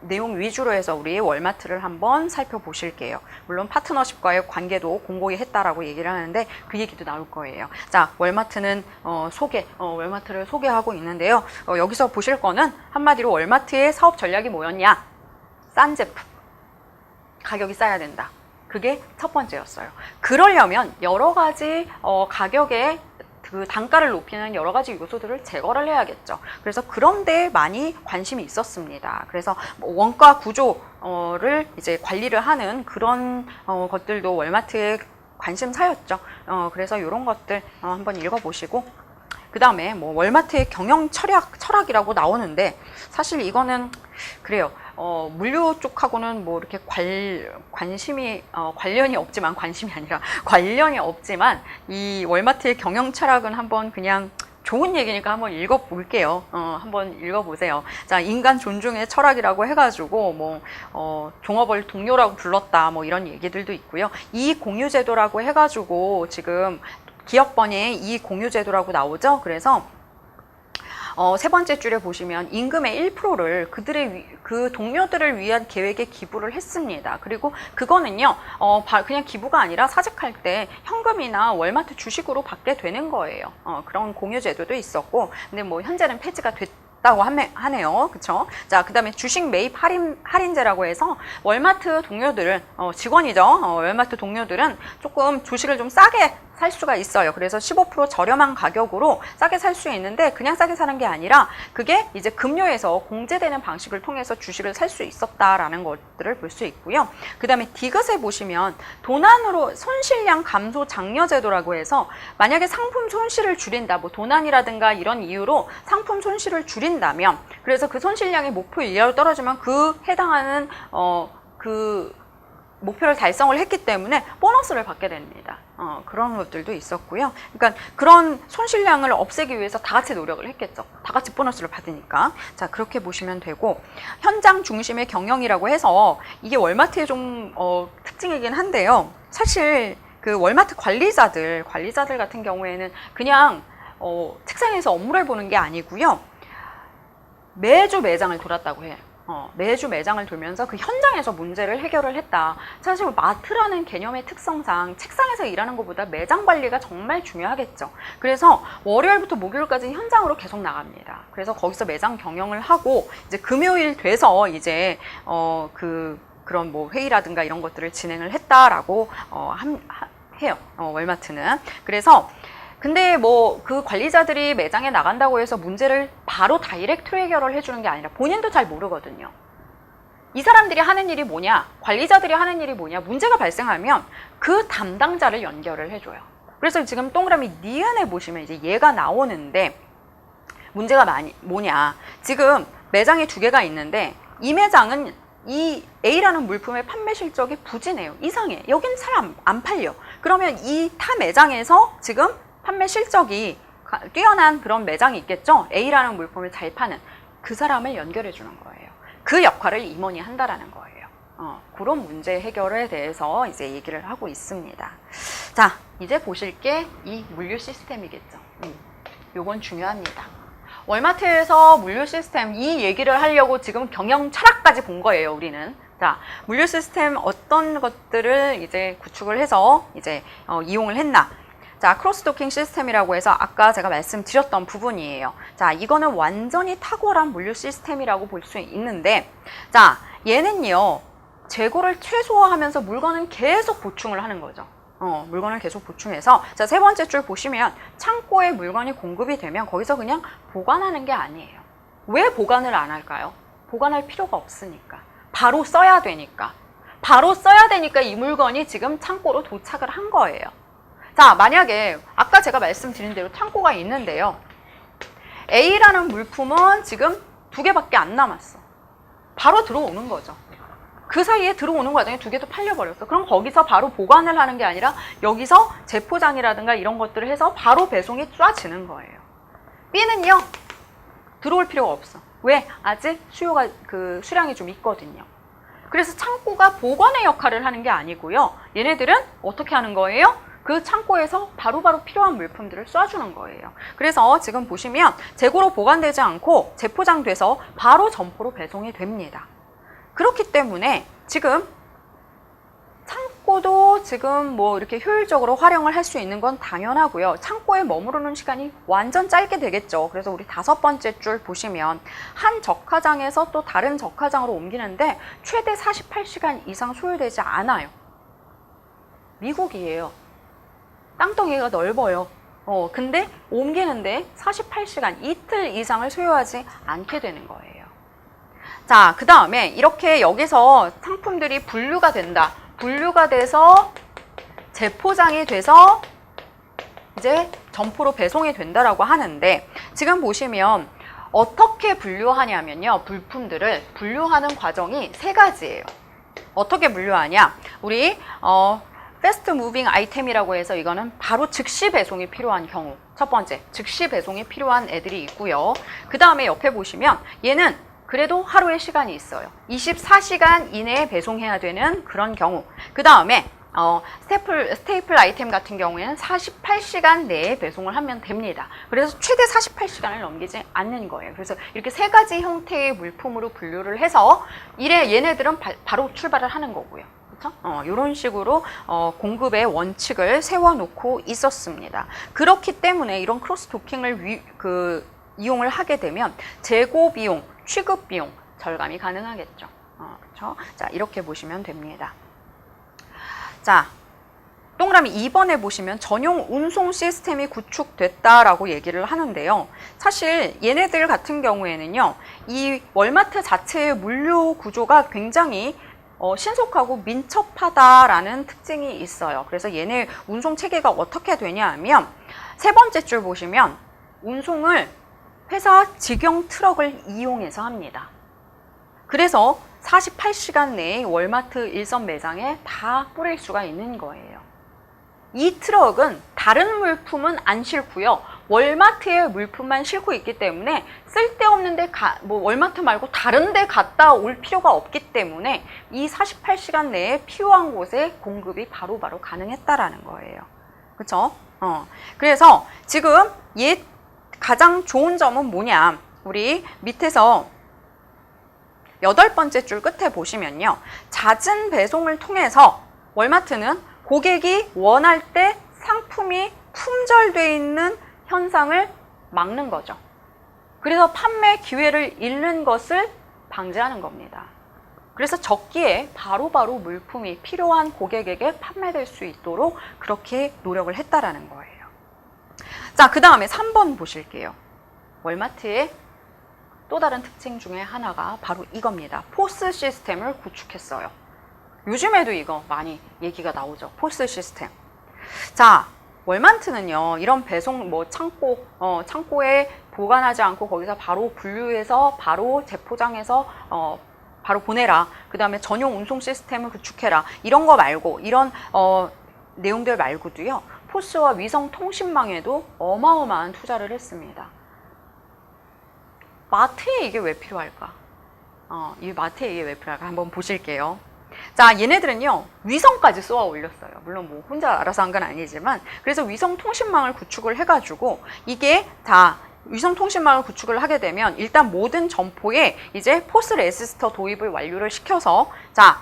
내용 위주로 해서 우리 월마트를 한번 살펴보실게요. 물론 파트너십과의 관계도 공고히 했다라고 얘기를 하는데 그 얘기도 나올 거예요. 자, 월마트는 월마트를 소개하고 있는데요. 여기서 보실 거는 한마디로 월마트의 사업 전략이 뭐였냐? 싼 제품, 가격이 싸야 된다. 그게 첫 번째였어요. 그러려면 여러 가지 가격의 그 단가를 높이는 여러 가지 요소들을 제거를 해야겠죠. 그래서 그런 데 많이 관심이 있었습니다. 그래서 원가 구조를 이제 관리를 하는 그런 것들도 월마트의 관심사였죠. 그래서 이런 것들 한번 읽어보시고, 그 다음에 뭐 월마트의 경영 철학이라고 나오는데 사실 이거는 그래요. 물류 쪽하고는 뭐 이렇게 관련이 없지만 이 월마트의 경영 철학은 한번 그냥 좋은 얘기니까 한번 읽어볼게요. 한번 읽어보세요. 자, 인간 존중의 철학이라고 해가지고 뭐 종업을 동료라고 불렀다 뭐 이런 얘기들도 있고요. 이 공유제도라고 해가지고 지금 기업번에 이 공유제도라고 나오죠. 그래서 세 번째 줄에 보시면 임금의 1%를 그 동료들을 위한 계획에 기부를 했습니다. 그리고 그거는요, 그냥 기부가 아니라 사직할 때 현금이나 월마트 주식으로 받게 되는 거예요. 그런 공유제도도 있었고, 근데 뭐 현재는 폐지가 됐다고 하네요. 그쵸? 자, 그 다음에 주식 매입 할인제라고 해서 월마트 동료들은, 직원이죠. 월마트 동료들은 조금 주식을 좀 싸게 살 수가 있어요. 그래서 15% 저렴한 가격으로 싸게 살 수 있는데 그냥 싸게 사는 게 아니라 그게 이제 급료에서 공제되는 방식을 통해서 주식을 살 수 있었다라는 것들을 볼 수 있고요. 그 다음에 디귿에 보시면 도난으로 손실량 감소 장려 제도라고 해서 만약에 상품 손실을 줄인다, 뭐 도난이라든가 이런 이유로 상품 손실을 줄인다면, 그래서 그 손실량이 목표 이하로 떨어지면 그 해당하는 그 목표를 달성을 했기 때문에 보너스를 받게 됩니다. 그런 것들도 있었고요. 그러니까 그런 손실량을 없애기 위해서 다 같이 노력을 했겠죠. 다 같이 보너스를 받으니까. 자, 그렇게 보시면 되고, 현장 중심의 경영이라고 해서 이게 월마트의 좀 특징이긴 한데요. 사실 그 월마트 관리자들 같은 경우에는 그냥 책상에서 업무를 보는 게 아니고요. 매주 매장을 돌았다고 해요. 매주 매장을 돌면서 그 현장에서 문제를 해결을 했다. 사실 마트라는 개념의 특성상 책상에서 일하는 것보다 매장 관리가 정말 중요하겠죠. 그래서 월요일부터 목요일까지 현장으로 계속 나갑니다. 그래서 거기서 매장 경영을 하고 이제 금요일 돼서 이제 그런 뭐 회의라든가 이런 것들을 진행을 했다라고 해요. 월마트는. 그래서 근데 뭐 그 관리자들이 매장에 나간다고 해서 문제를 바로 다이렉트로 해결을 해주는 게 아니라 본인도 잘 모르거든요. 이 사람들이 하는 일이 뭐냐, 관리자들이 하는 일이 뭐냐, 문제가 발생하면 그 담당자를 연결을 해줘요. 그래서 지금 동그라미 니은에 보시면 이제 얘가 나오는데 문제가 뭐냐, 지금 매장에 2개가 있는데 이 매장은 이 A라는 물품의 판매 실적이 부진해요. 이상해. 여긴 잘 안 팔려. 그러면 이 타 매장에서 지금 판매 실적이 뛰어난 그런 매장이 있겠죠. A라는 물품을 잘 파는 그 사람을 연결해 주는 거예요. 그 역할을 임원이 한다라는 거예요. 그런 문제 해결에 대해서 이제 얘기를 하고 있습니다. 자, 이제 보실 게 이 물류 시스템이겠죠. 요건 중요합니다. 월마트에서 물류 시스템 이 얘기를 하려고 지금 경영 철학까지 본 거예요, 우리는. 자, 물류 시스템 어떤 것들을 이제 구축을 해서 이제 이용을 했나. 자, 크로스도킹 시스템이라고 해서 아까 제가 말씀드렸던 부분이에요. 자, 이거는 완전히 탁월한 물류 시스템이라고 볼 수 있는데, 자, 얘는요, 재고를 최소화하면서 물건은 계속 보충을 하는 거죠. 물건을 계속 보충해서, 자, 3번째 줄 보시면 창고에 물건이 공급이 되면 거기서 그냥 보관하는 게 아니에요. 왜 보관을 안 할까요? 보관할 필요가 없으니까. 바로 써야 되니까. 바로 써야 되니까 이 물건이 지금 창고로 도착을 한 거예요. 자, 만약에 아까 제가 말씀드린 대로 창고가 있는데요. A라는 물품은 지금 2개밖에 안 남았어. 바로 들어오는 거죠. 그 사이에 들어오는 과정에 2개도 팔려버렸어. 그럼 거기서 바로 보관을 하는 게 아니라 여기서 재포장이라든가 이런 것들을 해서 바로 배송이 쏴지는 거예요. B는요, 들어올 필요가 없어. 왜? 아직 수량이 좀 있거든요. 그래서 창고가 보관의 역할을 하는 게 아니고요. 얘네들은 어떻게 하는 거예요? 그 창고에서 바로바로 필요한 물품들을 쏴주는 거예요. 그래서 지금 보시면 재고로 보관되지 않고 재포장돼서 바로 점포로 배송이 됩니다. 그렇기 때문에 지금 창고도 지금 뭐 이렇게 효율적으로 활용을 할 수 있는 건 당연하고요. 창고에 머무르는 시간이 완전 짧게 되겠죠. 그래서 우리 5번째 줄 보시면 한 적화장에서 또 다른 적화장으로 옮기는데 최대 48시간 이상 소요되지 않아요. 미국이에요. 땅덩이가 넓어요. 근데 옮기는데 48시간, 이틀 이상을 소요하지 않게 되는 거예요. 자, 그 다음에 이렇게 여기서 상품들이 분류가 된다. 분류가 돼서 재포장이 돼서 이제 점포로 배송이 된다라고 하는데 지금 보시면 어떻게 분류하냐면요. 물품들을 분류하는 과정이 3가지예요. 어떻게 분류하냐? 우리 패스트 무빙 아이템이라고 해서 이거는 바로 즉시 배송이 필요한 경우. 첫 번째, 즉시 배송이 필요한 애들이 있고요. 그 다음에 옆에 보시면 얘는 그래도 하루의 시간이 있어요. 24시간 이내에 배송해야 되는 그런 경우. 그 다음에 스테이플 아이템 같은 경우에는 48시간 내에 배송을 하면 됩니다. 그래서 최대 48시간을 넘기지 않는 거예요. 그래서 이렇게 3가지 형태의 물품으로 분류를 해서 얘네들은 바로 출발을 하는 거고요. 그렇죠? 이런 식으로 공급의 원칙을 세워놓고 있었습니다. 그렇기 때문에 이런 크로스 도킹을 이용을 하게 되면 재고 비용, 취급 비용 절감이 가능하겠죠. 그렇죠? 자, 이렇게 보시면 됩니다. 자, 동그라미 2번에 보시면 전용 운송 시스템이 구축됐다라고 얘기를 하는데요. 사실 얘네들 같은 경우에는요, 이 월마트 자체의 물류 구조가 굉장히 신속하고 민첩하다라는 특징이 있어요. 그래서 얘네 운송 체계가 어떻게 되냐 하면 3번째 줄 보시면 운송을 회사 직영 트럭을 이용해서 합니다. 그래서 48시간 내에 월마트 일선 매장에 다 뿌릴 수가 있는 거예요. 이 트럭은 다른 물품은 안 싣고요. 월마트의 물품만 싣고 있기 때문에 쓸데없는데 월마트 말고 다른 데 갔다 올 필요가 없기 때문에 이 48시간 내에 필요한 곳에 공급이 바로바로 가능했다라는 거예요. 그렇죠? 그래서 지금 가장 좋은 점은 뭐냐? 우리 밑에서 8번째 줄 끝에 보시면요. 잦은 배송을 통해서 월마트는 고객이 원할 때 상품이 품절돼 있는 현상을 막는 거죠. 그래서 판매 기회를 잃는 것을 방지하는 겁니다. 그래서 적기에 바로바로 물품이 필요한 고객에게 판매될 수 있도록 그렇게 노력을 했다라는 거예요. 자, 그 다음에 3번 보실게요. 월마트의 또 다른 특징 중에 하나가 바로 이겁니다. 포스 시스템을 구축했어요. 요즘에도 이거 많이 얘기가 나오죠. 포스 시스템. 자, 월마트는요, 이런 배송 창고에 보관하지 않고 거기서 바로 분류해서 바로 재포장해서 바로 보내라. 그 다음에 전용 운송 시스템을 구축해라. 이런 거 말고, 이런 내용들 말고도요, 포스와 위성통신망에도 어마어마한 투자를 했습니다. 마트에 이게 왜 필요할까? 이 마트에 이게 왜 필요할까? 한번 보실게요. 자, 얘네들은요, 위성까지 쏘아 올렸어요. 물론 뭐 혼자 알아서 한 건 아니지만, 그래서 위성통신망을 구축을 해가지고, 이게 다 위성통신망을 구축을 하게 되면 일단 모든 점포에 이제 포스 레지스터 도입을 완료를 시켜서, 자,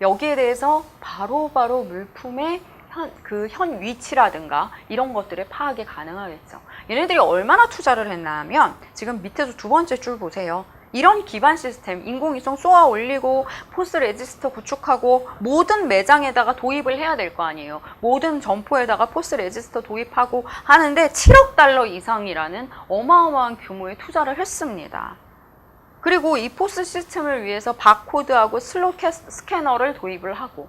여기에 대해서 바로바로 물품의 현 위치라든가 이런 것들의 파악이 가능하겠죠. 얘네들이 얼마나 투자를 했나 하면 지금 밑에서 2번째 줄 보세요. 이런 기반 시스템, 인공위성 쏘아 올리고 포스 레지스터 구축하고 모든 매장에다가 도입을 해야 될 거 아니에요. 모든 점포에다가 포스 레지스터 도입하고 하는데 7억 달러 이상이라는 어마어마한 규모의 투자를 했습니다. 그리고 이 포스 시스템을 위해서 바코드하고 슬롯 스캐너를 도입을 하고,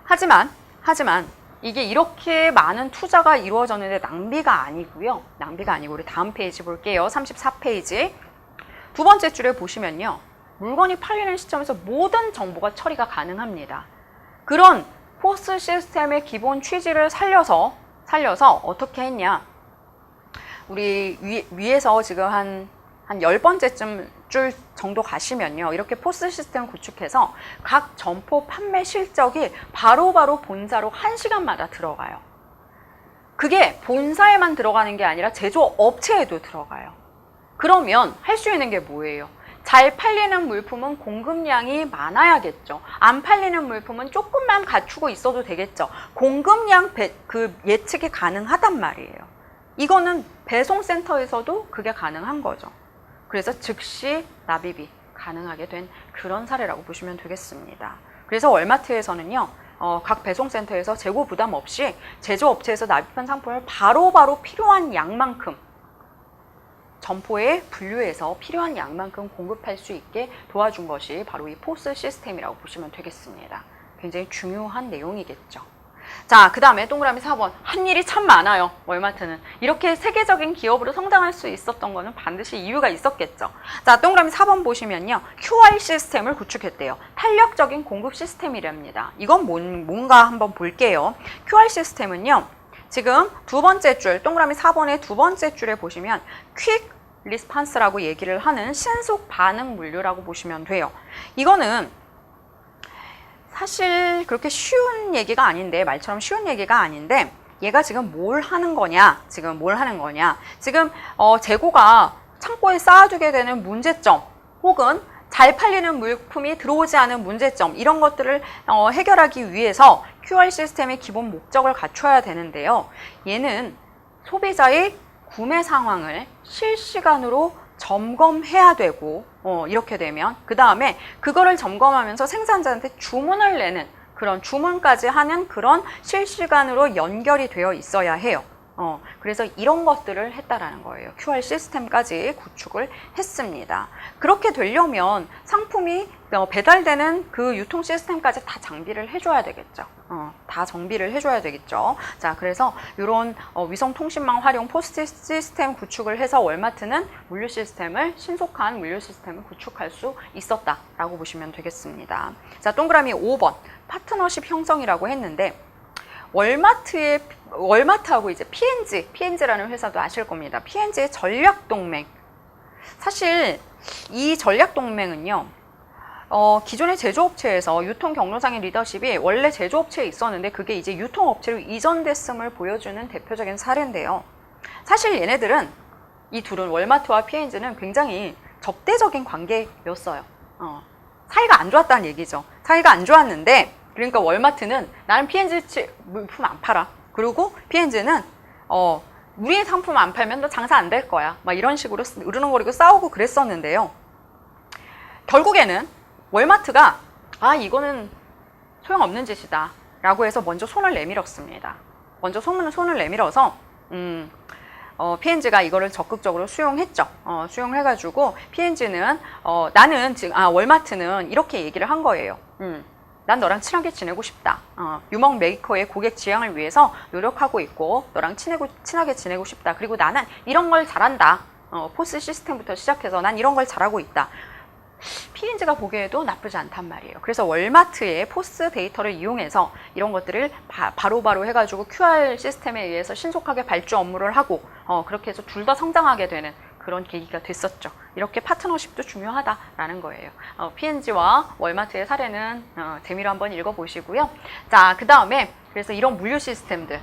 하지만 이게 이렇게 많은 투자가 이루어졌는데 낭비가 아니고요. 낭비가 아니고 우리 다음 페이지 볼게요. 34페이지. 2번째 줄에 보시면요. 물건이 팔리는 시점에서 모든 정보가 처리가 가능합니다. 그런 포스 시스템의 기본 취지를 살려서 어떻게 했냐. 우리 위에서 지금 한 10번째쯤 줄 정도 가시면요. 이렇게 포스 시스템 구축해서 각 점포 판매 실적이 바로바로 본사로 1시간마다 들어가요. 그게 본사에만 들어가는 게 아니라 제조업체에도 들어가요. 그러면 할 수 있는 게 뭐예요? 잘 팔리는 물품은 공급량이 많아야겠죠. 안 팔리는 물품은 조금만 갖추고 있어도 되겠죠. 공급량 예측이 가능하단 말이에요. 이거는 배송센터에서도 그게 가능한 거죠. 그래서 즉시 납입이 가능하게 된 그런 사례라고 보시면 되겠습니다. 그래서 월마트에서는요, 각 배송센터에서 재고 부담 없이 제조업체에서 납입한 상품을 바로바로 필요한 양만큼 점포에 분류해서 필요한 양만큼 공급할 수 있게 도와준 것이 바로 이 포스 시스템이라고 보시면 되겠습니다. 굉장히 중요한 내용이겠죠. 자, 그 다음에 동그라미 4번. 한 일이 참 많아요. 월마트는. 이렇게 세계적인 기업으로 성장할 수 있었던 거는 반드시 이유가 있었겠죠. 자, 동그라미 4번 보시면요. QR 시스템을 구축했대요. 탄력적인 공급 시스템이랍니다. 이건 뭔가 한번 볼게요. QR 시스템은요. 지금 2번째 줄, 동그라미 4번의 2번째 줄에 보시면 퀵 리스판스라고 얘기를 하는 신속 반응 물류라고 보시면 돼요. 이거는 사실 그렇게 쉬운 얘기가 아닌데, 말처럼 쉬운 얘기가 아닌데, 얘가 지금 뭘 하는 거냐? 지금 재고가 창고에 쌓아두게 되는 문제점, 혹은 잘 팔리는 물품이 들어오지 않은 문제점, 이런 것들을 해결하기 위해서 QR 시스템의 기본 목적을 갖춰야 되는데요. 얘는 소비자의 구매 상황을 실시간으로 점검해야 되고, 이렇게 되면 그 다음에 그거를 점검하면서 생산자한테 주문을 내는, 그런 주문까지 하는 그런 실시간으로 연결이 되어 있어야 해요. 그래서 이런 것들을 했다라는 거예요. QR 시스템까지 구축을 했습니다. 그렇게 되려면 상품이 배달되는 그 유통 시스템까지 다 장비를 해줘야 되겠죠. 다 정비를 해줘야 되겠죠. 자, 그래서 이런 위성통신망 활용 포스트 시스템 구축을 해서 월마트는 신속한 물류 시스템을 구축할 수 있었다라고 보시면 되겠습니다. 자, 동그라미 5번. 파트너십 형성이라고 했는데, 월마트하고 이제 P&G라는 회사도 아실 겁니다. P&G의 전략동맹. 사실 이 전략동맹은요, 기존의 제조업체에서 유통 경로상의 리더십이 원래 제조업체에 있었는데 그게 이제 유통업체로 이전됐음을 보여주는 대표적인 사례인데요. 사실 얘네들은, 이 둘은, 월마트와 P&G는 굉장히 적대적인 관계였어요. 사이가 안 좋았다는 얘기죠. 사이가 안 좋았는데, 그러니까 월마트는 나는 P&G 물품 안 팔아. 그리고 P&G는 우리 상품 안 팔면 너 장사 안 될 거야. 막 이런 식으로 으르렁거리고 싸우고 그랬었는데요. 결국에는 월마트가 이거는 소용없는 짓이다 라고 해서 먼저 손을 내밀었습니다. 먼저 손을 내밀어서 P&G가 이거를 적극적으로 수용했죠. 수용해가지고 P&G는 나는 지금 월마트는 이렇게 얘기를 한 거예요. 난 너랑 친하게 지내고 싶다. 유먹 메이커의 고객 지향을 위해서 노력하고 있고 너랑 친하게 지내고 싶다. 그리고 나는 이런 걸 잘한다. 포스 시스템부터 시작해서 난 이런 걸 잘하고 있다. P&G가 보기에도 나쁘지 않단 말이에요. 그래서 월마트의 포스 데이터를 이용해서 이런 것들을 바로바로 해가지고 QR 시스템에 의해서 신속하게 발주 업무를 하고 그렇게 해서 둘 다 성장하게 되는 그런 계기가 됐었죠. 이렇게 파트너십도 중요하다라는 거예요. P&G와 월마트의 사례는 재미로 한번 읽어보시고요. 자, 그 다음에 그래서 이런 물류 시스템들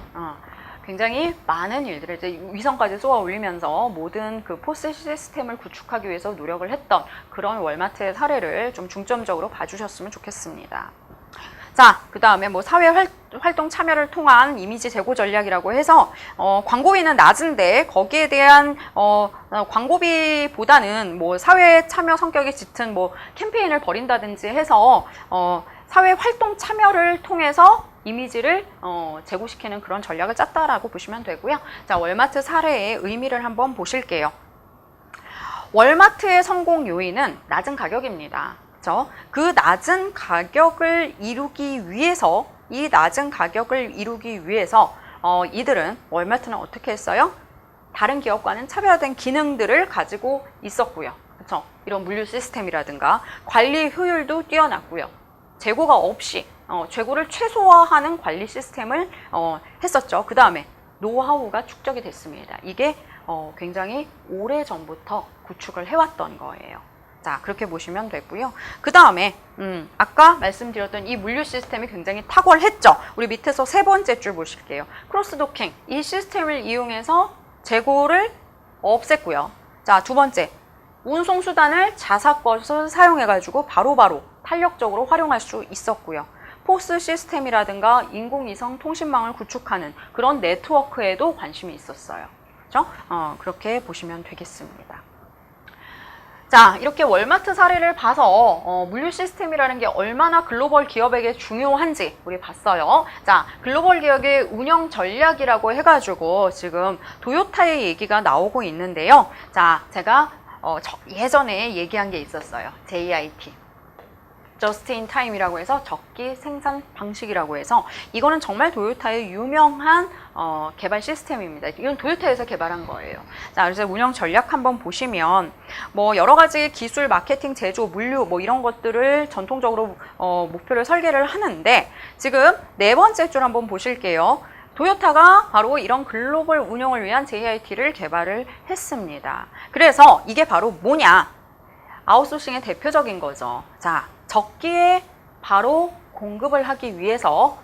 굉장히 많은 일들을 이제 위성까지 쏘아 올리면서 모든 그 포스 시스템을 구축하기 위해서 노력을 했던 그런 월마트의 사례를 좀 중점적으로 봐주셨으면 좋겠습니다. 자, 그 다음에 뭐 사회 활동 참여를 통한 이미지 제고 전략이라고 해서 광고비는 낮은데 거기에 대한 광고비보다는 뭐 사회 참여 성격이 짙은 뭐 캠페인을 벌인다든지 해서 사회 활동 참여를 통해서 이미지를 제고시키는 그런 전략을 짰다라고 보시면 되고요. 자, 월마트 사례의 의미를 한번 보실게요. 월마트의 성공 요인은 낮은 가격입니다. 그렇죠? 그 낮은 가격을 이루기 위해서 이들은 월마트는 어떻게 했어요? 다른 기업과는 차별화된 기능들을 가지고 있었고요. 그렇죠? 이런 물류 시스템이라든가 관리 효율도 뛰어났고요. 재고가 없이 재고를 최소화하는 관리 시스템을 했었죠. 그 다음에 노하우가 축적이 됐습니다. 이게 굉장히 오래전부터 구축을 해왔던 거예요. 자, 그렇게 보시면 되고요. 그 다음에 아까 말씀드렸던 이 물류 시스템이 굉장히 탁월했죠. 우리 밑에서 세 번째 줄 보실게요. 크로스도킹, 이 시스템을 이용해서 재고를 없앴고요. 자, 두 번째, 운송수단을 자사것을 사용해가지고 바로바로 탄력적으로 활용할 수 있었고요. 포스 시스템이라든가 인공위성 통신망을 구축하는 그런 네트워크에도 관심이 있었어요. 그렇죠? 그렇게 보시면 되겠습니다. 자, 이렇게 월마트 사례를 봐서 물류 시스템이라는 게 얼마나 글로벌 기업에게 중요한지 우리 봤어요. 자, 글로벌 기업의 운영 전략이라고 해가지고 지금 도요타의 얘기가 나오고 있는데요. 자, 제가 예전에 얘기한 게 있었어요. JIT. Just in Time이라고 해서 적기 생산 방식이라고 해서 이거는 정말 도요타의 유명한 개발 시스템입니다. 이건 도요타에서 개발한 거예요. 자, 그래서 운영 전략 한번 보시면 뭐 여러 가지 기술, 마케팅, 제조, 물류 뭐 이런 것들을 전통적으로 목표를 설계를 하는데 지금 네 번째 줄 한번 보실게요. 도요타가 바로 이런 글로벌 운영을 위한 JIT를 개발을 했습니다. 그래서 이게 바로 뭐냐? 아웃소싱의 대표적인 거죠. 자, 적기에 바로 공급을 하기 위해서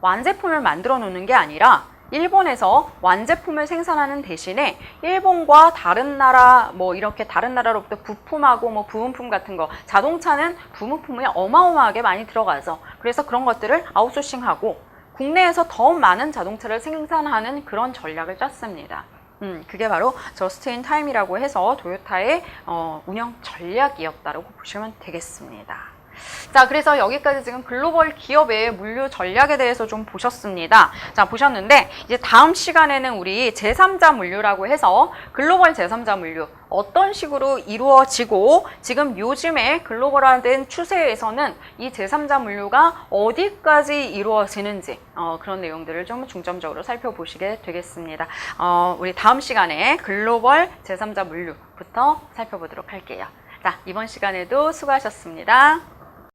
완제품을 만들어 놓는 게 아니라 일본에서 완제품을 생산하는 대신에 일본과 다른 나라 뭐 이렇게 다른 나라로부터 부품하고 뭐 부은품 같은 거, 자동차는 부품이 어마어마하게 많이 들어가죠. 그래서 그런 것들을 아웃소싱하고 국내에서 더 많은 자동차를 생산하는 그런 전략을 짰습니다. 그게 바로 저스트 인 타임이라고 해서 도요타의 운영 전략이었다고 보시면 되겠습니다. 자, 그래서 여기까지 지금 글로벌 기업의 물류 전략에 대해서 좀 보셨습니다. 자, 보셨는데 이제 다음 시간에는 우리 제3자 물류라고 해서 글로벌 제3자 물류 어떤 식으로 이루어지고 지금 요즘에 글로벌화된 추세에서는 이 제3자 물류가 어디까지 이루어지는지 그런 내용들을 좀 중점적으로 살펴보시게 되겠습니다. 우리 다음 시간에 글로벌 제3자 물류부터 살펴보도록 할게요. 자, 이번 시간에도 수고하셨습니다.